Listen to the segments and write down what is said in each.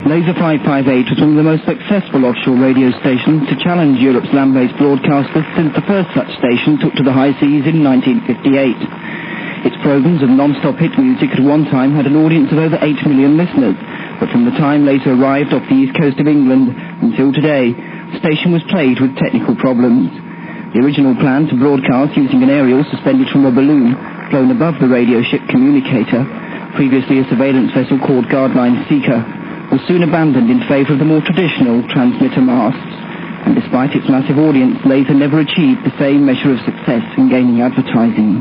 Laser 558 was one of the most successful offshore radio stations to challenge Europe's land-based broadcasters since the first such station took to the high seas in 1958. Its programs of non-stop hit music at one time had an audience of over 8 million listeners, but from the time Laser arrived off the east coast of England until today, the station was plagued with technical problems. The original plan to broadcast using an aerial suspended from a balloon flown above the radio ship communicator, previously a surveillance vessel called Guardline Seeker, was soon abandoned in favour of the more traditional transmitter masts. And despite its massive audience, Laser never achieved the same measure of success in gaining advertising.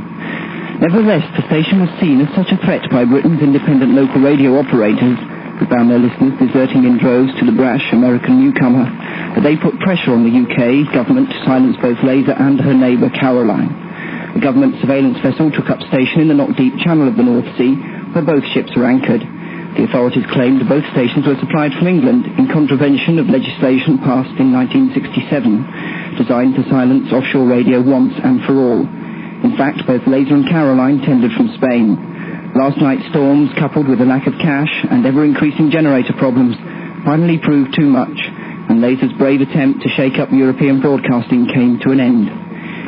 Nevertheless, the station was seen as such a threat by Britain's independent local radio operators, who found their listeners deserting in droves to the brash American newcomer, that they put pressure on the UK government to silence both Laser and her neighbour Caroline. The government surveillance vessel took up station in the not-deep channel of the North Sea, where both ships are anchored. The authorities claimed both stations were supplied from England in contravention of legislation passed in 1967, designed to silence offshore radio once and for all. In fact, both Laser and Caroline tendered from Spain. Last night's storms, coupled with a lack of cash and ever-increasing generator problems, finally proved too much, and Laser's brave attempt to shake up European broadcasting came to an end.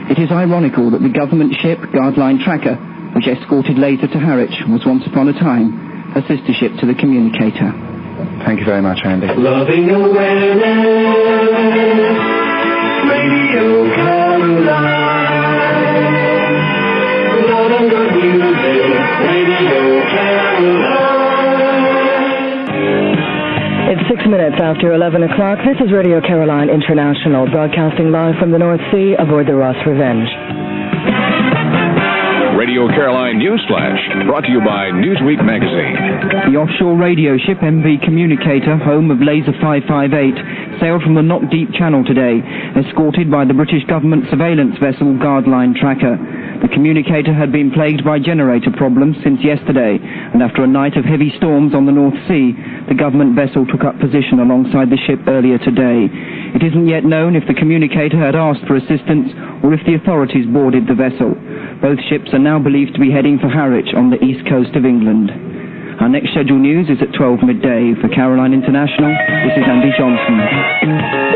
It is ironical that the government ship Guardline Tracker, which escorted Laser to Harwich, was once upon a time a sister ship to the communicator. Thank you very much, Andy. Loving awareness, Radio Caroline. Loving good music, Radio Caroline. It's 6 minutes after 11 o'clock. This is Radio Caroline International, broadcasting live from the North Sea aboard the Ross Revenge. Radio Caroline Newsflash, brought to you by Newsweek magazine. The offshore radio ship MV Communicator, home of Laser 558, sailed from the not-deep channel today, escorted by the British government surveillance vessel Guardline Tracker. The communicator had been plagued by generator problems since yesterday, and after a night of heavy storms on the North Sea, the government vessel took up position alongside the ship earlier today. It isn't yet known if the communicator had asked for assistance or if the authorities boarded the vessel. Both ships are now believed to be heading for Harwich on the east coast of England. Our next scheduled news is at 12 midday. For Caroline International, this is Andy Johnson.